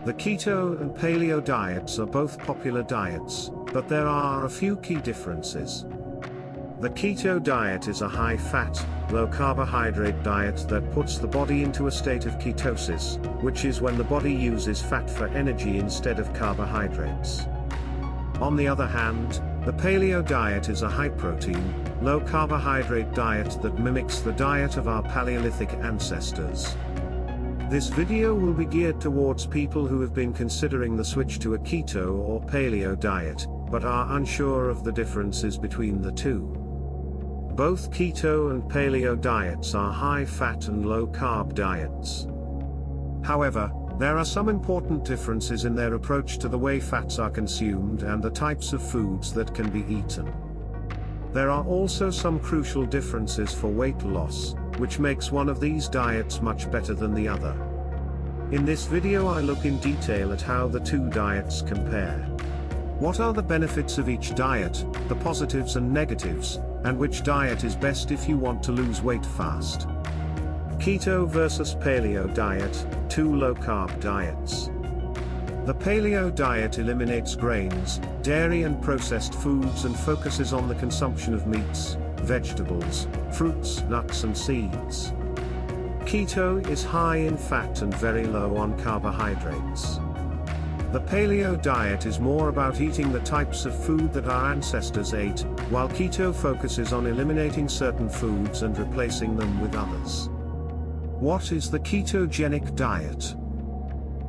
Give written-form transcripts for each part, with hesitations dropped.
The keto and paleo diets are both popular diets, but there are a few key differences. The keto diet is a high-fat, low-carbohydrate diet that puts the body into a state of ketosis, which is when the body uses fat for energy instead of carbohydrates. On the other hand, the paleo diet is a high-protein, low-carbohydrate diet that mimics the diet of our Paleolithic ancestors. This video will be geared towards people who have been considering the switch to a keto or paleo diet, but are unsure of the differences between the two. Both keto and paleo diets are high-fat and low-carb diets. However, there are some important differences in their approach to the way fats are consumed and the types of foods that can be eaten. There are also some crucial differences for weight loss, which makes one of these diets much better than the other. In this video I look in detail at how the two diets compare. What are the benefits of each diet, the positives and negatives, and which diet is best if you want to lose weight fast? Keto versus paleo diet, two low-carb diets. The paleo diet eliminates grains, dairy and processed foods and focuses on the consumption of meats, vegetables, fruits, nuts and seeds. Keto is high in fat and very low on carbohydrates. The paleo diet is more about eating the types of food that our ancestors ate, while keto focuses on eliminating certain foods and replacing them with others. What is the ketogenic diet?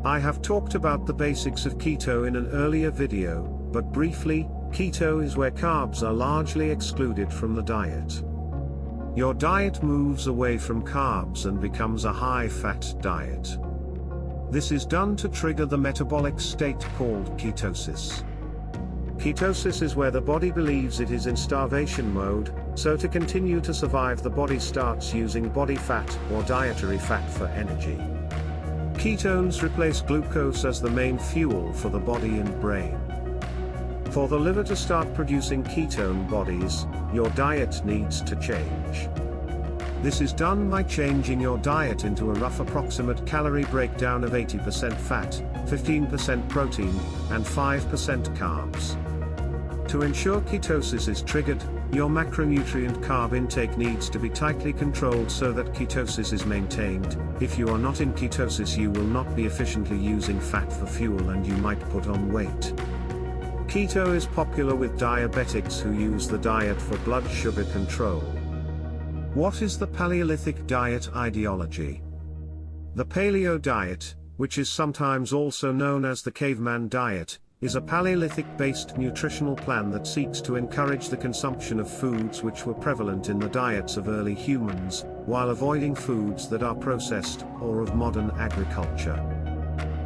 I have talked about the basics of keto in an earlier video, but briefly, keto is where carbs are largely excluded from the diet. Your diet moves away from carbs and becomes a high-fat diet. This is done to trigger the metabolic state called ketosis. Ketosis is where the body believes it is in starvation mode, so to continue to survive the body starts using body fat or dietary fat for energy. Ketones replace glucose as the main fuel for the body and brain. For the liver to start producing ketone bodies, your diet needs to change. This is done by changing your diet into a rough approximate calorie breakdown of 80% fat, 15% protein, and 5% carbs. To ensure ketosis is triggered, your macronutrient carb intake needs to be tightly controlled so that ketosis is maintained. If you are not in ketosis, you will not be efficiently using fat for fuel and you might put on weight. Keto is popular with diabetics who use the diet for blood sugar control. What is the Paleolithic diet ideology? The paleo diet, which is sometimes also known as the caveman diet, is a Paleolithic-based nutritional plan that seeks to encourage the consumption of foods which were prevalent in the diets of early humans, while avoiding foods that are processed or of modern agriculture.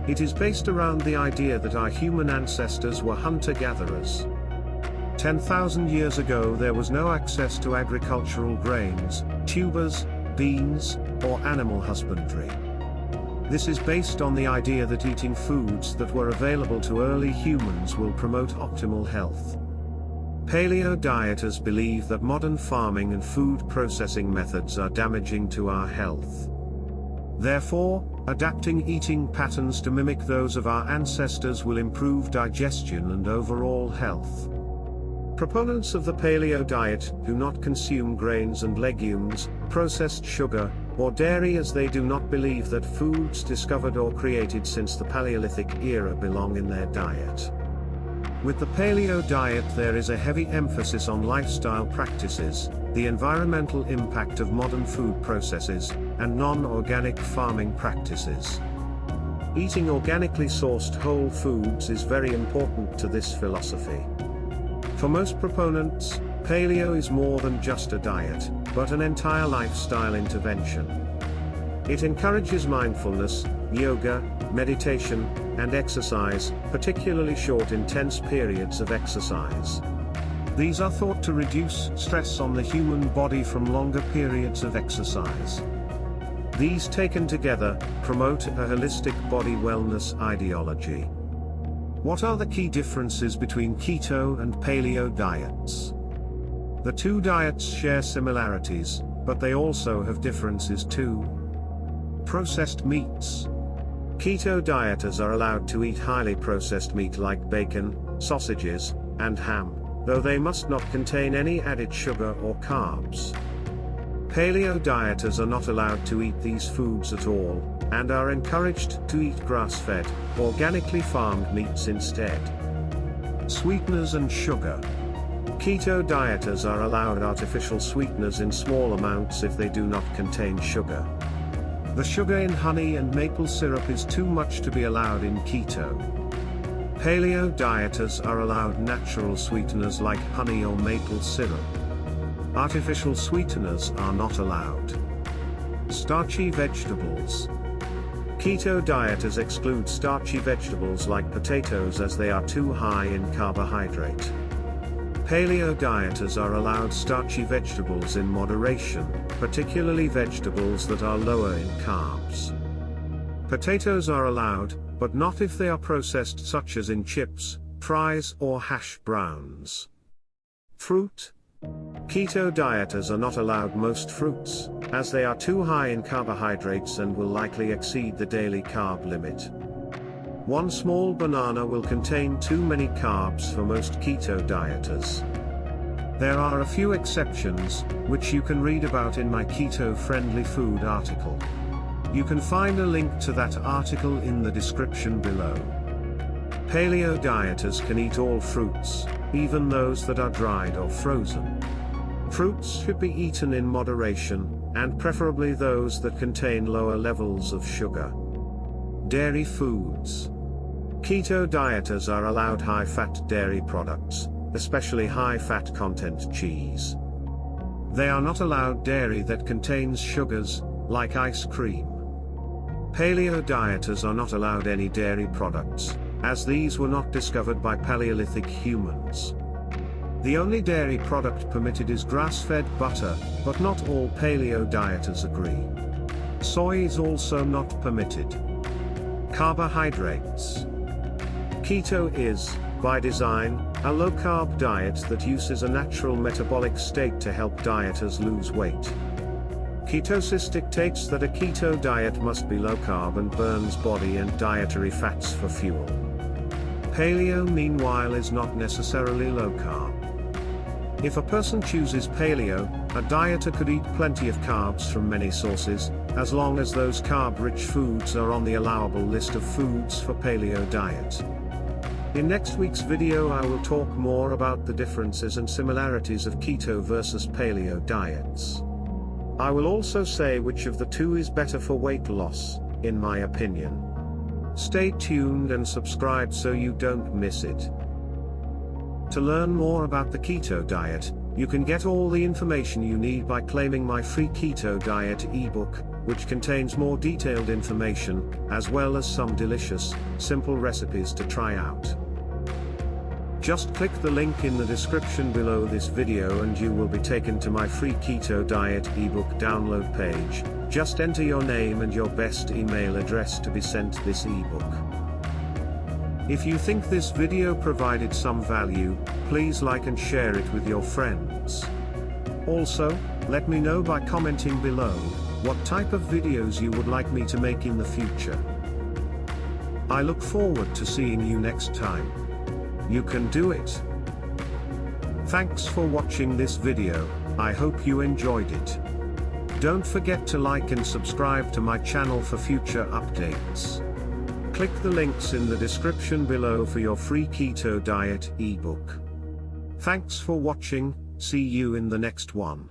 It is based around the idea that our human ancestors were hunter-gatherers. 10,000 years ago there was no access to agricultural grains, tubers, beans, or animal husbandry. This is based on the idea that eating foods that were available to early humans will promote optimal health. Paleo dieters believe that modern farming and food processing methods are damaging to our health. Therefore, adapting eating patterns to mimic those of our ancestors will improve digestion and overall health. Proponents of the paleo diet do not consume grains and legumes, processed sugar, or dairy, as they do not believe that foods discovered or created since the Paleolithic era belong in their diet. With the paleo diet there is a heavy emphasis on lifestyle practices, the environmental impact of modern food processes, and non-organic farming practices. Eating organically sourced whole foods is very important to this philosophy. For most proponents, paleo is more than just a diet, but an entire lifestyle intervention. It encourages mindfulness, yoga, meditation, and exercise, particularly short intense periods of exercise. These are thought to reduce stress on the human body from longer periods of exercise. These taken together, promote a holistic body wellness ideology. What are the key differences between keto and paleo diets? The two diets share similarities, but they also have differences too. Processed meats. Keto dieters are allowed to eat highly processed meat like bacon, sausages, and ham, though they must not contain any added sugar or carbs. Paleo dieters are not allowed to eat these foods at all, and are encouraged to eat grass-fed, organically farmed meats instead. Sweeteners and sugar. Keto dieters are allowed artificial sweeteners in small amounts if they do not contain sugar. The sugar in honey and maple syrup is too much to be allowed in keto. Paleo dieters are allowed natural sweeteners like honey or maple syrup. Artificial sweeteners are not allowed. Starchy vegetables. Keto dieters exclude starchy vegetables like potatoes as they are too high in carbohydrate. Paleo dieters are allowed starchy vegetables in moderation, particularly vegetables that are lower in carbs. Potatoes are allowed, but not if they are processed, such as in chips, fries, or hash browns. Fruit. Keto dieters are not allowed most fruits, as they are too high in carbohydrates and will likely exceed the daily carb limit. One small banana will contain too many carbs for most keto dieters. There are a few exceptions, which you can read about in my keto-friendly food article. You can find a link to that article in the description below. Paleo dieters can eat all fruits, even those that are dried or frozen. Fruits should be eaten in moderation, and preferably those that contain lower levels of sugar. Dairy foods. Keto dieters are allowed high-fat dairy products, especially high-fat content cheese. They are not allowed dairy that contains sugars, like ice cream. Paleo dieters are not allowed any dairy products, as these were not discovered by Paleolithic humans. The only dairy product permitted is grass-fed butter, but not all paleo dieters agree. Soy is also not permitted. Carbohydrates. Keto is, by design, a low-carb diet that uses a natural metabolic state to help dieters lose weight. Ketosis dictates that a keto diet must be low-carb and burns body and dietary fats for fuel. Paleo, meanwhile, is not necessarily low-carb. If a person chooses paleo, a dieter could eat plenty of carbs from many sources, as long as those carb-rich foods are on the allowable list of foods for paleo diet. In next week's video I will talk more about the differences and similarities of keto versus paleo diets. I will also say which of the two is better for weight loss, in my opinion. Stay tuned and subscribe so you don't miss it. To learn more about the keto diet, you can get all the information you need by claiming my free keto diet ebook, which contains more detailed information, as well as some delicious, simple recipes to try out. Just click the link in the description below this video and you will be taken to my free keto diet ebook download page. Just enter your name and your best email address to be sent this ebook. If you think this video provided some value, please like and share it with your friends. Also, let me know by commenting below what type of videos you would like me to make in the future. I look forward to seeing you next time. You can do it. Thanks for watching this video, I hope you enjoyed it. Don't forget to like and subscribe to my channel for future updates. Click the links in the description below for your free keto diet ebook. Thanks for watching, see you in the next one.